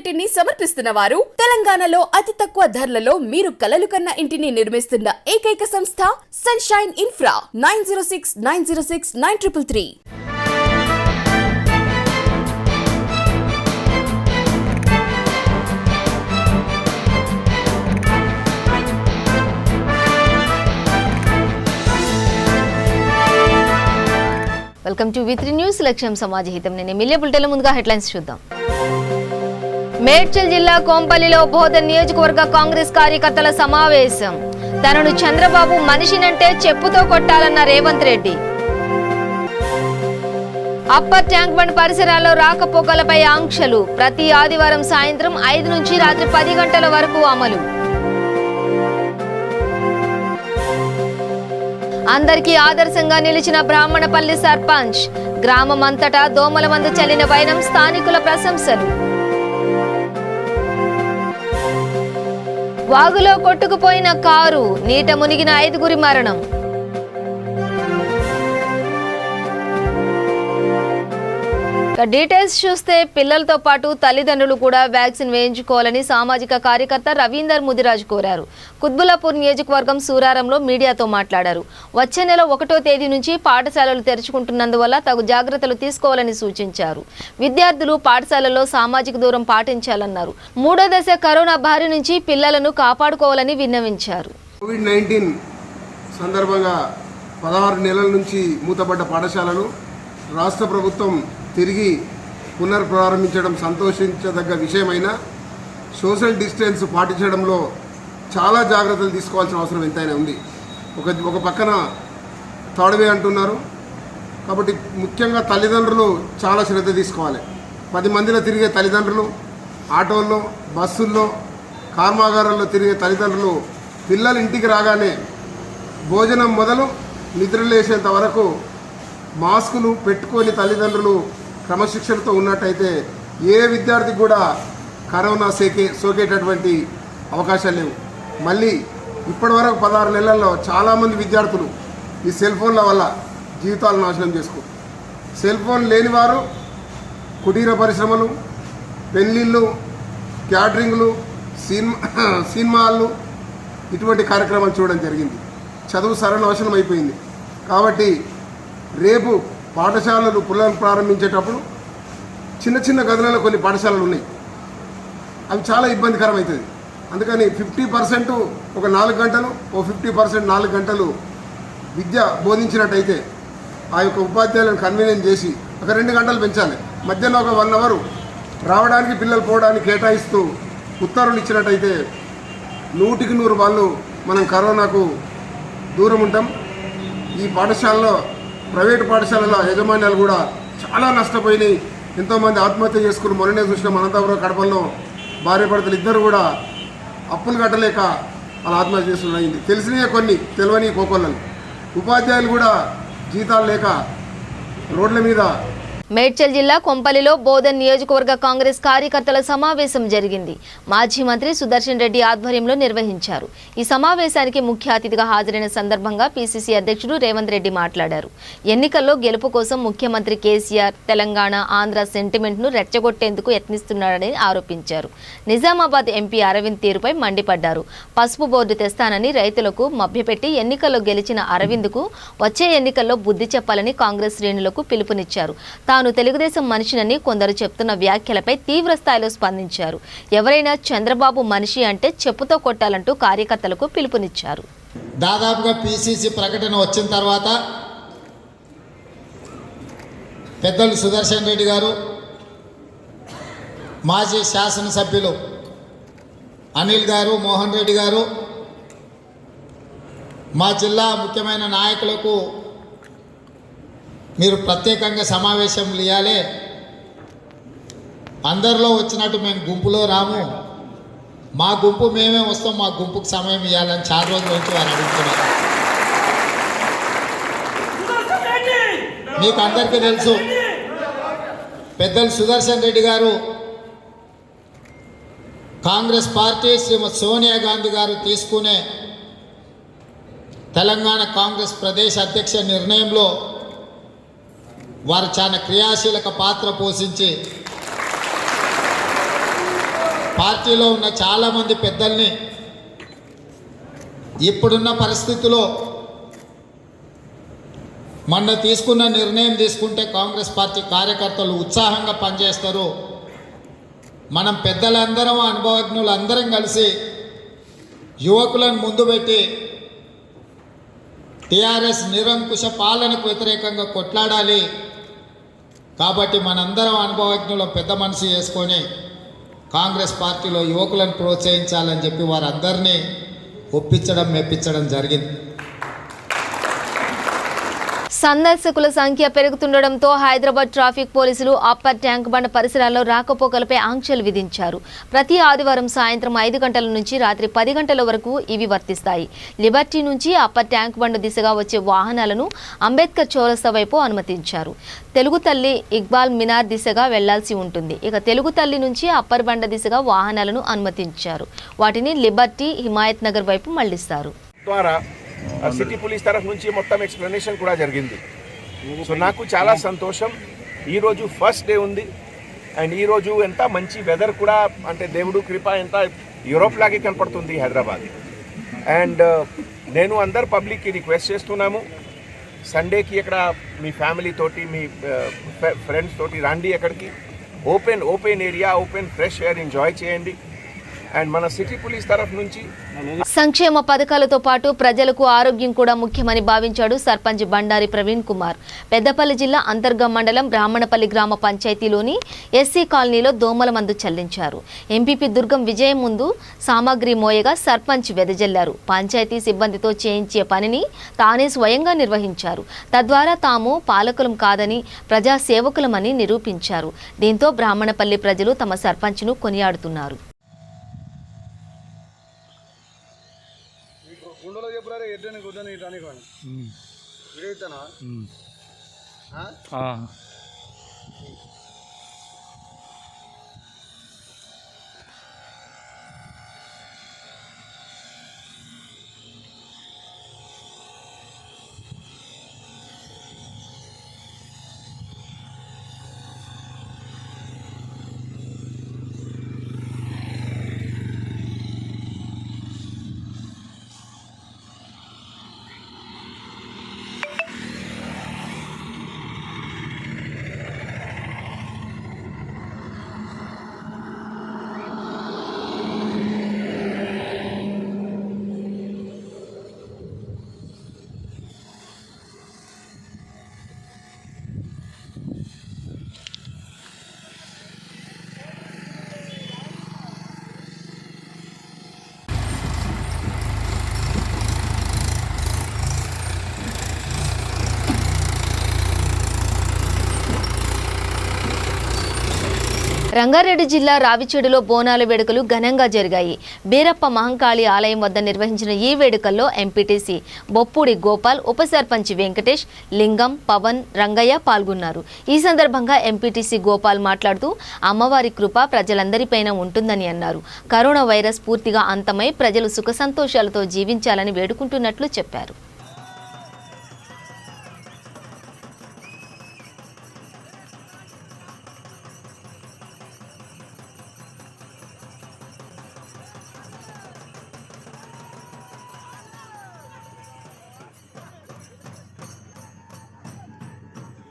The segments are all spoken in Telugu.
ఇంటిని సమర్పిస్తున్న వారు తెలంగాణలో అతి తక్కువ ధరలలో మీరు కలలు కన్న ఇంటిని నిర్మిస్తున్న ఏకైక సంస్థ sunshine infra 9069069333. Welcome to V3 news. లక్ష్యం సమాజహితం. నేను ఎమ్మెల్యే బులెటిన్ల ముందుగా హెడ్లైన్స్ చూద్దాం. మేడ్చల్ జిల్లా కొంపల్లిలో బోధన్ నియోజకవర్గ కాంగ్రెస్ కార్యకర్తల సమావేశం. తనను చంద్రబాబు మనిషినంటే చెప్పుతో కొట్టాలన్న Revanth Reddy. Upper tank bund పరిసరాల్లో రాకపోకలపై ఆంక్షలు. ప్రతి ఆదివారం సాయంత్రం 5 నుంచి రాత్రి 10 గంటల వరకు అమలు. అందరికీ ఆదర్శంగా నిలిచిన బ్రాహ్మణపల్లి సర్పంచ్. గ్రామం అంతటా దోమల మందు చల్లిన వైనం స్థానికుల ప్రశంసలు. వాగులో కొట్టుకుపోయిన కారు, నీట మునిగిన 5గురి మరణం. డీటెయిల్స్ చూస్తే పిల్లలతో పాటు తల్లిదండ్రులు కూడా వ్యాక్సిన్ వేయించుకోవాలని సామాజిక కార్యకర్త రవీందర్ ముదిరాజ్ కోరారు. కుత్బుల్లాపూర్ నియోజకవర్గం సూరారంలో మీడియాతో మాట్లాడారు. వచ్చే నెల 1వ తేదీ నుంచి పాఠశాలలు తెరుచుకుంటున్నందువల్ల తగు జాగ్రత్తలు తీసుకోవాలని సూచించారు. విద్యార్థులు పాఠశాలల్లో సామాజిక దూరం పాటించాలన్నారు. 3వ దశ కరోనా బారి నుంచి పిల్లలను కాపాడుకోవాలని విన్నవించారు. కోవిడ్-19 సందర్భంగా 16 నెలల నుంచి మూతపడ్డ పాఠశాలలు రాష్ట్ర ప్రభుత్వం తిరిగి పునర్ప్రారంభించడం సంతోషించదగ్గ విషయమైన సోషల్ డిస్టెన్స్ పాటించడంలో చాలా జాగ్రత్తలు తీసుకోవాల్సిన అవసరం ఎంతైనా ఉంది. ఒక పక్కన థర్డ్ వే అంటున్నారు కాబట్టి ముఖ్యంగా తల్లిదండ్రులు చాలా శ్రద్ధ తీసుకోవాలి. 10 మందిలో తిరిగే తల్లిదండ్రులు, ఆటోల్లో, బస్సుల్లో, కర్మాగారాల్లో తిరిగే తల్లిదండ్రులు పిల్లలు ఇంటికి రాగానే భోజనం మొదలు నిద్రలేసేంత వరకు మాస్కులు పెట్టుకొని తల్లిదండ్రులు క్రమశిక్షణతో ఉన్నట్టయితే ఏ విద్యార్థికి కూడా కరోనా సోకేటటువంటి అవకాశాలు లేవు. మళ్ళీ ఇప్పటివరకు 16 నెలల్లో చాలామంది విద్యార్థులు ఈ సెల్ ఫోన్ల వల్ల జీవితాలను నాశనం చేసుకోరు. సెల్ ఫోన్ లేని వారు కుటీర పరిశ్రమలు, పెళ్ళిళ్ళు, క్యాటరింగ్లు, సినిమాలు ఇటువంటి కార్యక్రమాలు చూడడం జరిగింది. చదువు సర్వనాశనం అయిపోయింది. కాబట్టి రేపు పాఠశాలలు పునఃప్రారంభించేటప్పుడు చిన్న చిన్న గదులలో కొన్ని పాఠశాలలు ఉన్నాయి. అవి చాలా ఇబ్బందికరం అవుతుంది. అందుకని 50% ఒక 4 గంటలు, 50% 4 గంటలు విద్య బోధించినట్టయితే ఆ యొక్క ఉపాధ్యాయులను కన్వీనియన్స్ చేసి ఒక 2 గంటలు పెంచాలి. మధ్యలో ఒక 1 అవర్ రావడానికి పిల్లలు పోవడానికి కేటాయిస్తూ ఉత్తర్వులు ఇచ్చినట్టయితే 100కి 100 వాళ్ళు మనం కరోనాకు దూరం ఉంటాం. ఈ పాఠశాలలో ప్రైవేటు పాఠశాలల యాజమాన్యాలు కూడా చాలా నష్టపోయినాయి. ఎంతోమంది ఆత్మహత్య చేసుకుని మొన్ననే చూసిన అనంతపురం, కడపల్లో భార్యాభర్తలు ఇద్దరు కూడా అప్పులు కట్టలేక వాళ్ళు ఆత్మహత్య చేసుకున్నది. తెలిసినవి కొన్ని, తెలియని కోకొల్లలు. ఉపాధ్యాయులు కూడా జీతాలు లేక రోడ్ల మీద. మేడ్చల్ జిల్లా కొంపల్లిలో బోధన్ నియోజకవర్గ కాంగ్రెస్ కార్యకర్తల సమావేశం జరిగింది. మాజీ మంత్రి సుదర్శన్ రెడ్డి ఆధ్వర్యంలో నిర్వహించారు. ఈ సమావేశానికి ముఖ్య అతిథిగా హాజరైన సందర్భంగా పిసిసి అధ్యక్షుడు రేవంత్ రెడ్డి మాట్లాడారు. ఎన్నికల్లో గెలుపు కోసం ముఖ్యమంత్రి కేసీఆర్ తెలంగాణ, ఆంధ్ర సెంటిమెంట్ ను రెచ్చగొట్టేందుకు యత్నిస్తున్నాడని ఆరోపించారు. నిజామాబాద్ ఎంపీ అరవింద్ తీరుపై మండిపడ్డారు. పసుపు బోర్డు తెస్తానని రైతులకు మభ్యపెట్టి ఎన్నికల్లో గెలిచిన అరవింద్ కు వచ్చే ఎన్నికల్లో బుద్ధి చెప్పాలని కాంగ్రెస్ శ్రేణులకు పిలుపునిచ్చారు. తాను తెలుగుదేశం మనిషినని కొందరు చెప్తున్న వ్యాఖ్యలపై తీవ్ర స్థాయిలో స్పందించారు. ఎవరైనా చంద్రబాబు మనిషి అంటే చెప్పుతో కొట్టాలంటూ కార్యకర్తలకు పిలుపునిచ్చారు. దాదాపుగా పిసిసి ప్రకటన వచ్చిన తర్వాత పెద్దలు సుదర్శన్ రెడ్డి గారు, మాజీ శాసనసభ్యులు అనిల్ గారు, మోహన్ రెడ్డి గారు, మా జిల్లా ముఖ్యమైన నాయకులకు మీరు ప్రత్యేకంగా సమావేశంలు ఇవ్వాలి, అందరిలో వచ్చినట్టు మేము గుంపులో రాము, మా గుంపు మేమే వస్తాం, మా గుంపుకు సమయం ఇవ్వాలని 4 రోజుల నుంచి వారు అడుగుతున్నారు. మీకు అందరికీ తెలుసు, పెద్దలు సుదర్శన్ రెడ్డి గారు కాంగ్రెస్ పార్టీ శ్రీమతి సోనియా గాంధీ గారు తీసుకునే తెలంగాణ కాంగ్రెస్ ప్రదేశ్ అధ్యక్ష నిర్ణయంలో వారు చాలా క్రియాశీలక పాత్ర పోషించి పార్టీలో ఉన్న చాలామంది పెద్దల్ని ఇప్పుడున్న పరిస్థితిలో మొన్న తీసుకున్న నిర్ణయం తీసుకుంటే కాంగ్రెస్ పార్టీ కార్యకర్తలు ఉత్సాహంగా పనిచేస్తారు. మనం పెద్దలందరం అనుభవజ్ఞులు అందరం కలిసి యువకులను ముందు పెట్టి టీఆర్ఎస్ నిరంకుశ పాలనకు వ్యతిరేకంగా కొట్లాడాలి. కాబట్టి మనందరం అనుభవజ్ఞులు పెద్ద మనసు చేసుకొని కాంగ్రెస్ పార్టీలో యువకులను ప్రోత్సహించాలని చెప్పి వారందరినీ ఒప్పించడం మెప్పించడం జరిగింది. సందర్శకుల సంఖ్య పెరుగుతుండటంతో హైదరాబాద్ ట్రాఫిక్ పోలీసులు అప్పర్ ట్యాంక్ బండ్ పరిసరాల్లో రాకపోకలపై ఆంక్షలు విధించారు. ప్రతి ఆదివారం సాయంత్రం 5 గంటల నుంచి రాత్రి 10 గంటల వరకు ఇవి వర్తిస్తాయి. లిబర్టీ నుంచి అప్పర్ ట్యాంక్ బండ్ దిశగా వచ్చే వాహనాలను అంబేద్కర్ చౌరస్తా వైపు అనుమతించారు. తెలుగు తల్లి ఇక్బాల్ మినార్ దిశగా వెళ్లాల్సి ఉంటుంది. ఇక తెలుగు తల్లి నుంచి అప్పర్ బండ దిశగా వాహనాలను అనుమతించారు. వాటిని లిబర్టీ, హిమాయత్ నగర్ వైపు మళ్లిస్తారు. సిటీ పోలీస్ తరఫు నుంచి మొత్తం ఎక్స్ప్లెనేషన్ కూడా జరిగింది. సో నాకు చాలా సంతోషం. ఈరోజు ఫస్ట్ డే ఉంది అండ్ ఈరోజు ఎంత మంచి వెదర్ కూడా, అంటే దేవుడు కృప ఎంత యూరోప్ లాగే కనపడుతుంది హైదరాబాద్. అండ్ నేను అందరు పబ్లిక్కి రిక్వెస్ట్ చేస్తున్నాము, సండేకి ఇక్కడ మీ ఫ్యామిలీ తోటి మీ ఫ్రెండ్స్ తోటి రండి. ఎక్కడికి open area, open fresh air enjoy చేయండి. అండ్ మన సిటీ పోలీస్ తరఫు నుంచి సంక్షేమ పథకాలతో పాటు ప్రజలకు ఆరోగ్యం కూడా ముఖ్యమని భావించాడు సర్పంచ్ బండారి ప్రవీణ్ కుమార్. పెద్దపల్లి జిల్లా అంతర్గం మండలం బ్రాహ్మణపల్లి గ్రామ పంచాయతీలోని ఎస్సీ కాలనీలో దోమల మందు చల్లించారు. ఎంపీపీ దుర్గం విజయం ముందు సామాగ్రి మోయగా సర్పంచ్ వెదజల్లారు. పంచాయతీ సిబ్బందితో చేయించే పనిని తానే స్వయంగా నిర్వహించారు. తద్వారా తాము పాలకులం కాదని ప్రజా సేవకులమని నిరూపించారు. దీంతో బ్రాహ్మణపల్లి ప్రజలు తమ సర్పంచ్ను కొనియాడుతున్నారు. రంగారెడ్డి జిల్లా రావిచేడులో బోనాల వేడుకలు ఘనంగా జరిగాయి. బీరప్ప మహంకాళి ఆలయం వద్ద నిర్వహించిన ఈ వేడుకల్లో ఎంపీటీసీ బొప్పూడి గోపాల్, ఉప సర్పంచ్ వెంకటేష్, లింగం, పవన్, రంగయ్య పాల్గొన్నారు. ఈ సందర్భంగా ఎంపీటీసీ గోపాల్ మాట్లాడుతూ అమ్మవారి కృప ప్రజలందరిపైన ఉంటుందని అన్నారు. కరోనా వైరస్ పూర్తిగా అంతమై ప్రజలు సుఖ సంతోషాలతో జీవించాలని వేడుకుంటున్నట్లు చెప్పారు.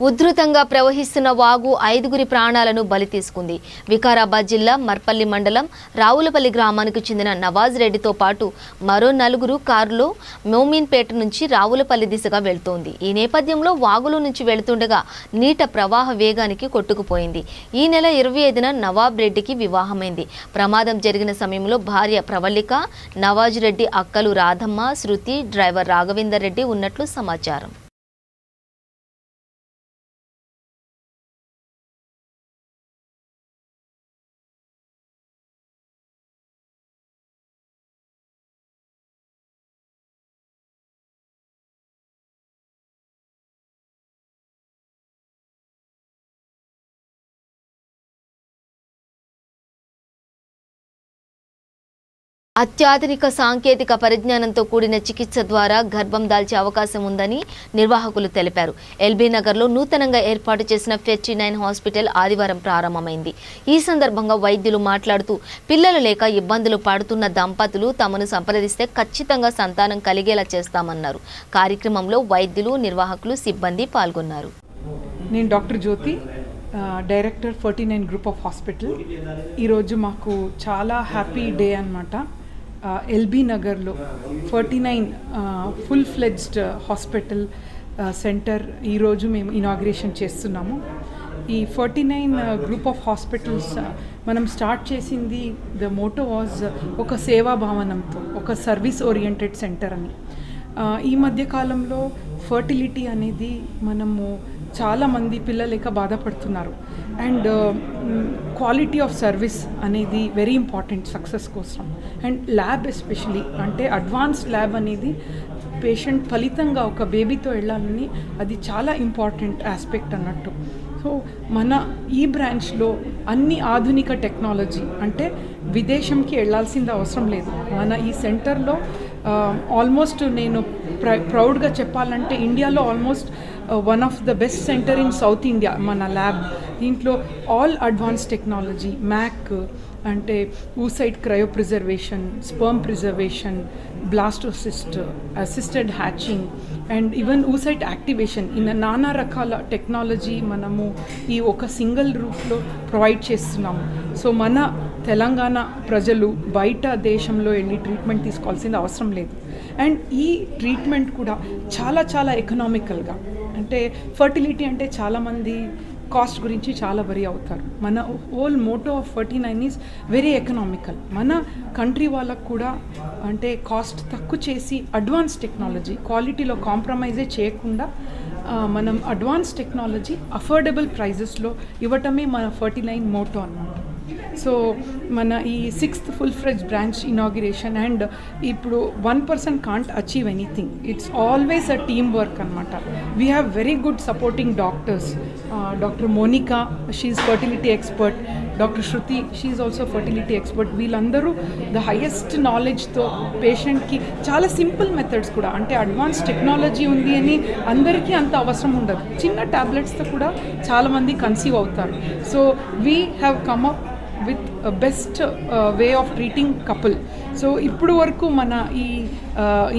ఉధృతంగా ప్రవహిస్తున్న వాగు 5గురి ప్రాణాలను బలి తీసుకుంది. వికారాబాద్ జిల్లా మర్పల్లి మండలం రావులపల్లి గ్రామానికి చెందిన నవాజ్ రెడ్డితో పాటు మరో 4 కారులో మోమీన్పేట నుంచి రావులపల్లి దిశగా వెళ్తోంది. ఈ నేపథ్యంలో వాగులో నుంచి వెళుతుండగా నీట ప్రవాహ వేగానికి కొట్టుకుపోయింది. ఈ నెల 25న నవాబ్ రెడ్డికి వివాహమైంది. ప్రమాదం జరిగిన సమయంలో భార్య ప్రవళిక, నవాజ్ రెడ్డి అక్కలు రాధమ్మ, శృతి, డ్రైవర్ రాఘవేందర్ రెడ్డి ఉన్నట్లు సమాచారం. అత్యాధునిక సాంకేతిక పరిజ్ఞానంతో కూడిన చికిత్స ద్వారా గర్భం దాల్చే అవకాశం ఉందని నిర్వాహకులు తెలిపారు. ఎల్బీ నగర్లో నూతనంగా ఏర్పాటు చేసిన 49 హాస్పిటల్ ఆదివారం ప్రారంభమైంది. ఈ సందర్భంగా వైద్యులు మాట్లాడుతూ పిల్లలు లేక ఇబ్బందులు పడుతున్న దంపతులు తమను సంప్రదిస్తే ఖచ్చితంగా సంతానం కలిగేలా చేస్తామన్నారు. కార్యక్రమంలో వైద్యులు, నిర్వాహకులు, సిబ్బంది పాల్గొన్నారు. నేను doctor Jyothi, director 49 group of hospital. ఈరోజు మాకు చాలా హ్యాపీ డే అన్నమాట. ఎల్బీ నగర్లో 49 ఫుల్ ఫ్లెడ్జ్డ్ హాస్పిటల్ సెంటర్ ఈరోజు మేము ఇనాగ్రేషన్ చేస్తున్నాము. ఈ 49 గ్రూప్ ఆఫ్ హాస్పిటల్స్ మనం స్టార్ట్ చేసింది, ద మోటో వాజ్ ఒక సేవా భావనంతో, ఒక సర్వీస్ ఓరియంటెడ్ సెంటర్ అని. ఈ మధ్యకాలంలో ఫర్టిలిటీ అనేది మనము చాలామంది పిల్లలేక బాధపడుతున్నారు. అండ్ క్వాలిటీ ఆఫ్ సర్వీస్ అనేది వెరీ ఇంపార్టెంట్ సక్సెస్ కోసం. అండ్ ల్యాబ్ ఎస్పెషలీ, అంటే అడ్వాన్స్డ్ ల్యాబ్ అనేది పేషెంట్ ఫలితంగా ఒక బేబీతో వెళ్ళాలని అది చాలా ఇంపార్టెంట్ ఆస్పెక్ట్ అన్నట్టు. సో మన ఈ బ్రాంచ్లో అన్ని ఆధునిక టెక్నాలజీ, అంటే విదేశంకి వెళ్ళాల్సింది అవసరం లేదు. మన ఈ సెంటర్లో ఆల్మోస్ట్ నేను ప్రౌడ్గా చెప్పాలంటే ఇండియాలో almost one of the best centre in south India మన ల్యాబ్. దీంట్లో ఆల్ అడ్వాన్స్ టెక్నాలజీ, మ్యాక్ అంటే oocyte cryo preservation, sperm preservation, blastocyst, assisted hatching and even oocyte activation, నానా రకాల టెక్నాలజీ మనము ఈ ఒక సింగిల్ రూఫ్లో ప్రొవైడ్ చేస్తున్నాము. సో మన తెలంగాణ ప్రజలు బయట దేశంలో వెళ్ళి ట్రీట్మెంట్ తీసుకోవాల్సింది అవసరం లేదు. అండ్ ఈ ట్రీట్మెంట్ కూడా చాలా చాలా ఎకనామికల్గా, అంటే ఫర్టిలిటీ అంటే చాలామంది కాస్ట్ గురించి చాలా వరీ అవుతారు. మన whole motto of 49 is very economical. మన కంట్రీ వాళ్ళకు కూడా అంటే కాస్ట్ తక్కువ చేసి అడ్వాన్స్ టెక్నాలజీ, క్వాలిటీలో కాంప్రమైజే చేయకుండా మనం అడ్వాన్స్ టెక్నాలజీ అఫోర్డబుల్ ప్రైజెస్లో ఇవ్వటమే మన 49 మోటో అన్నమాట. సో మన ఈ 6th full fledge branch inauguration. And ఇప్పుడు 1% can't achieve anything, it's always a team work అనమాట. We have very good supporting doctors. Doctor Monika, she's fertility expert. Doctor Shruti, she's also fertility expert. వీళ్ళందరూ ద హైయెస్ట్ నాలెడ్జ్తో పేషెంట్కి చాలా సింపుల్ మెథడ్స్ కూడా, అంటే అడ్వాన్స్ టెక్నాలజీ ఉంది అని అందరికీ అంత అవసరం ఉండదు. చిన్న ట్యాబ్లెట్స్తో కూడా చాలామంది కన్సీవ్ అవుతారు. So we have come up with best way of treating couple. So ఇప్పుడు వరకు మన ఈ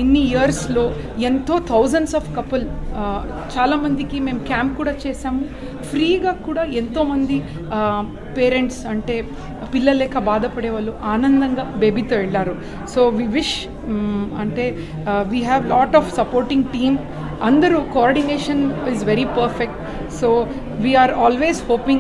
ఇన్ని ఇయర్స్లో ఎంతో థౌజండ్స్ ఆఫ్ కపుల్, చాలామందికి మేము క్యాంప్ కూడా చేసాము. ఫ్రీగా కూడా ఎంతోమంది పేరెంట్స్, అంటే పిల్లలు లేక బాధపడే వాళ్ళు ఆనందంగా బేబీతో వెళ్ళారు. సో వి విష్, అంటే we have lot of supporting team. అందరూ coordination is very perfect. So we are always hoping,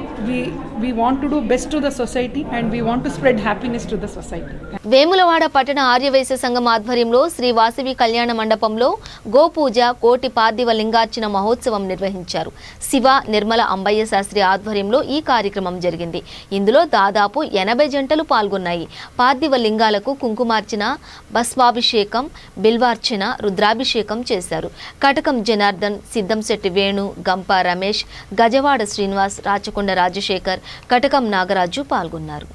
we want to do best to the society and we want to spread happiness to the society. Vemulawada పట్టణ ఆర్యవైశ్య సంఘం ఆధ్వర్యంలో శ్రీ వాసవి కళ్యాణ మండపంలో గోపూజ, కోటి పార్థివ లింగార్చన మహోత్సవం నిర్వహించారు. శివ నిర్మల అంబయ్య శాస్త్రి ఆధ్వర్యంలో ఈ కార్యక్రమం జరిగింది. ఇందులో దాదాపు 80 జంటలు పాల్గొన్నాయి. పార్థివ లింగాలకు కుంకుమార్చన, భస్మాభిషేకం, బిల్వార్చన, రుద్రాభిషేకం చేశారు. కటకం జనార్దన్, సిద్ధంశెట్టి వేణు, గంప రమేష్, గజవాడ శ్రీనివాస్, రాచకొండ రాజశేఖర్, కటకం నాగరాజు పాల్గొన్నారు.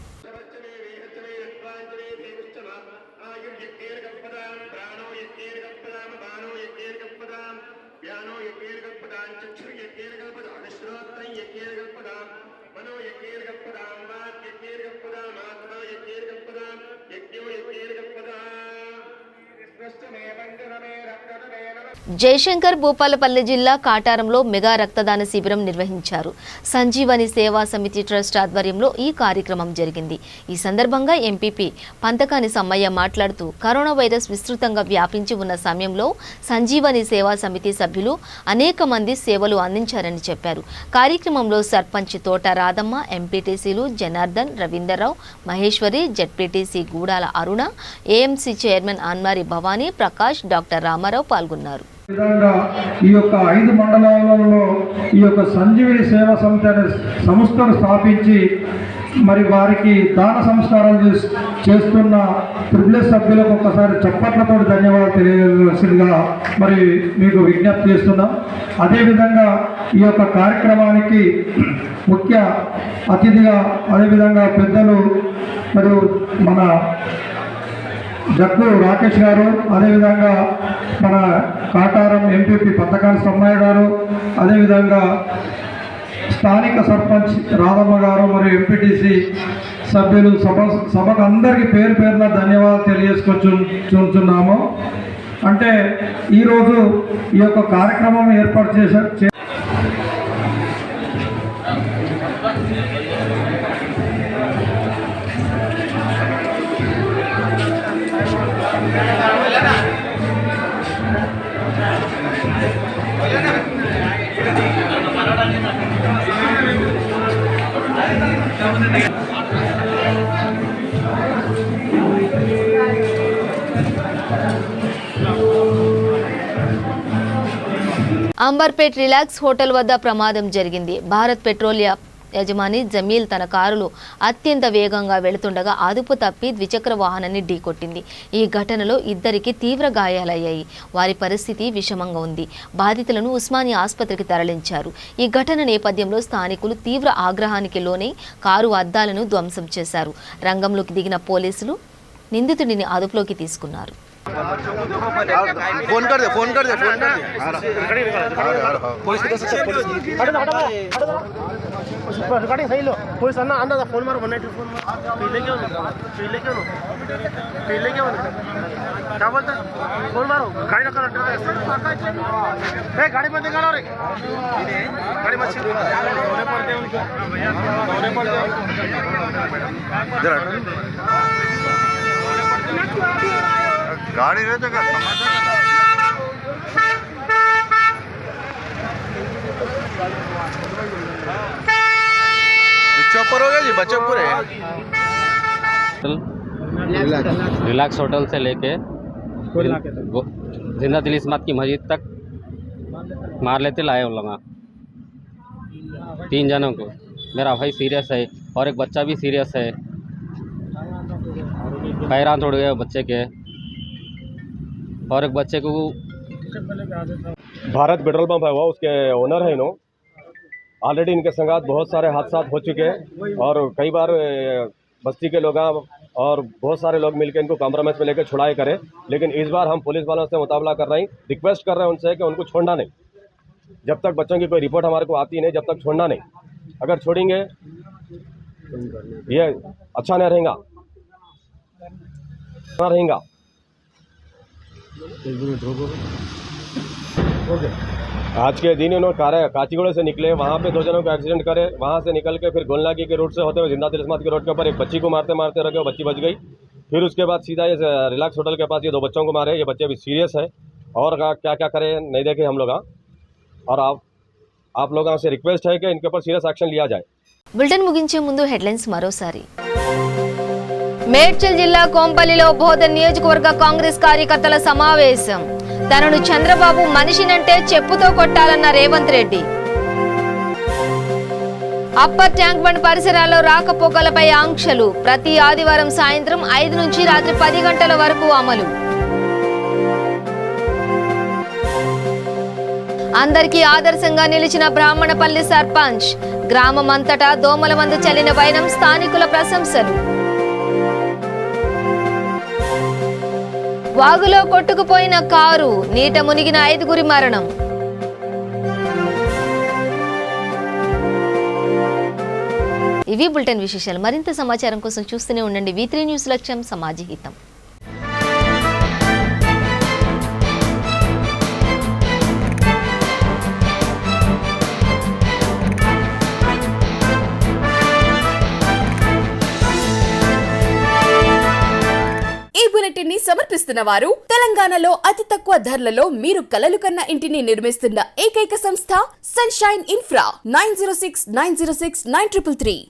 జయశంకర్ భూపాలపల్లి జిల్లా కాటారంలో మెగా రక్తదాన శిబిరం నిర్వహించారు. సంజీవని సేవా సమితి ట్రస్ట్ ఆధ్వర్యంలో ఈ కార్యక్రమం జరిగింది. ఈ సందర్భంగా ఎంపీపీ పంతకాని సమ్మయ్య మాట్లాడుతూ కరోనా వైరస్ విస్తృతంగా వ్యాపించి ఉన్న సమయంలో సంజీవని సేవా సమితి సభ్యులు అనేక మంది సేవలు అందించారని చెప్పారు. కార్యక్రమంలో సర్పంచ్ తోట రాధమ్మ, ఎంపీటీసీలు Janardhan, Ravinder Rao, Maheshwari, ZPTC Gudala Aruna, AMC chairman Anmari Bhavani, Prakash, doctor Rama Rao పాల్గొన్నారు. విధంగా ఈ యొక్క 5 మండలాలలో ఈ యొక్క సంజీవిని సేవా సమితి అనే సంస్థను స్థాపించి మరి వారికి దాన సంస్కారాలు చేస్తున్న ప్రివిలేజ్ సభ్యులకు ఒక్కసారి చప్పట్లతో ధన్యవాదాలు తెలియవలసిందిగా మరి మీకు విజ్ఞప్తి చేస్తున్నాం. అదేవిధంగా ఈ యొక్క కార్యక్రమానికి ముఖ్య అతిథిగా, అదేవిధంగా పెద్దలు మరియు మన జగ్గు రాకేష్ గారు, అదేవిధంగా మన కాటారం ఎంపీపీ పత్తకాని సమ్మయ్య గారు, అదేవిధంగా స్థానిక సర్పంచ్ రాధమ్మ గారు మరియు ఎంపీటీసీ సభ్యులు సభకు అందరికీ పేరు పేరున ధన్యవాదాలు తెలియజేసుకొచ్చున్నాము. అంటే ఈరోజు ఈ యొక్క కార్యక్రమం ఏర్పాటు చేసే అంబర్పేట్ రిలాక్స్ హోటల్ వద్ద ప్రమాదం జరిగింది. భారత్ పెట్రోలియం యజమాని జమీల్ తన కారులో అత్యంత వేగంగా వెళుతుండగా అదుపు తప్పి ద్విచక్ర వాహనాన్ని ఢీకొట్టింది. ఈ ఘటనలో ఇద్దరికి తీవ్ర గాయాలయ్యాయి. వారి పరిస్థితి విషమంగా ఉంది. బాధితులను ఉస్మానియా ఆసుపత్రికి తరలించారు. ఈ ఘటన నేపథ్యంలో స్థానికులు తీవ్ర ఆగ్రహానికి లోనై కారు అద్దాలను ధ్వంసం చేశారు. రంగంలోకి దిగిన పోలీసులు నిందితుడిని అదుపులోకి తీసుకున్నారు. फोन कर दे पुलिस रिकॉर्डिंग सही लो पुलिस अन्ना अंदर फोन मारो 190 फोन मारो पीले क्यों क्या बोलते फोन मारो गाड़ी रखा गाड़ी मत निकालो रे गाड़ी मत गाड़ी रहते का चौपर हो गया जी बच्चे पूरे रिलैक्स होटल से लेके जिंदा दिल इस्मात की मस्जिद तक मार लेते लाए उन लोग 3 जनों को। मेरा भाई सीरियस है और एक बच्चा भी सीरियस है। पैरान तोड़ गए बच्चे के और एक बच्चे को। भारत पेट्रोल पंप है वो उसके ओनर है इन्हों। ऑलरेडी इनके संगात बहुत सारे हादसा हो चुके हैं और कई बार बस्ती के लोग और बहुत सारे लोग मिलकर इनको कॉम्प्रोमाइज़ में लेकर छुड़ाई करें, लेकिन इस बार हम पुलिस वालों से मुकाबला कर रहे हैं, रिक्वेस्ट कर रहे हैं उनसे कि उनको छोड़ना नहीं। जब तक बच्चों की कोई रिपोर्ट हमारे को आती नहीं, जब तक छोड़ना नहीं। अगर छोड़ेंगे ये अच्छा नहीं रहेगा। आज के दिन उन्होंने काचीगुड़ा से निकले, वहाँ पे 2 जनों का एक्सीडेंट करे, वहाँ से निकल के फिर गोलनागी के रूट से होते हुए जिंदा दिल इस्मात के रोड के ऊपर एक बच्ची को मारते मारते रखे, बच्ची बच गई। फिर उसके बाद सीधा ये रिलैक्स होटल के पास ये 2 बच्चों को मारे। ये बच्चे अभी सीरियस है और क्या क्या करें नहीं देखे हम लोग। और आप लोगों से रिक्वेस्ट है कि इनके ऊपर सीरियस एक्शन लिया जाए। బులెటిన్ ముగించే ముందు హెడ్లైన్స్ మరోసారి. మేడ్చల్ జిల్లా కొంపల్లిలో బోధన్ నియోజకవర్గ కాంగ్రెస్ కార్యకర్తల సమావేశం. తనను చంద్రబాబు మనిషినంటే చెప్పుతో కొట్టాలన్న Revanth Reddy. Upper tank bund పరిసరాల్లో రాకపోకలపై ఆంక్షలు. ప్రతి ఆదివారం సాయంత్రం 5 నుంచి రాత్రి 10 గంటల వరకు అమలు. అందరికీ ఆదర్శంగా నిలిచిన బ్రాహ్మణపల్లి సర్పంచ్. గ్రామం అంతటా దోమల మందు చల్లిన వైనం స్థానికుల ప్రశంసలు. వాగులో కొట్టుకుపోయిన కారు, నీట మునిగిన 5గురి మరణం. ఇవి బులెటిన్ విశేషాలు. మరింత సమాచారం కోసం చూస్తూనే ఉండండి V3 న్యూస్, లక్ష్యం సమాజహితం. ఈ బులెటిన్ ని సమర్పిస్తున్న వారు తెలంగాణలో అతి తక్కువ ధరలలో మీరు కలలు కన్న ఇంటిని నిర్మిస్తున్న ఏకైక సంస్థ సన్షైన్ ఇన్ఫ్రా 9069069333.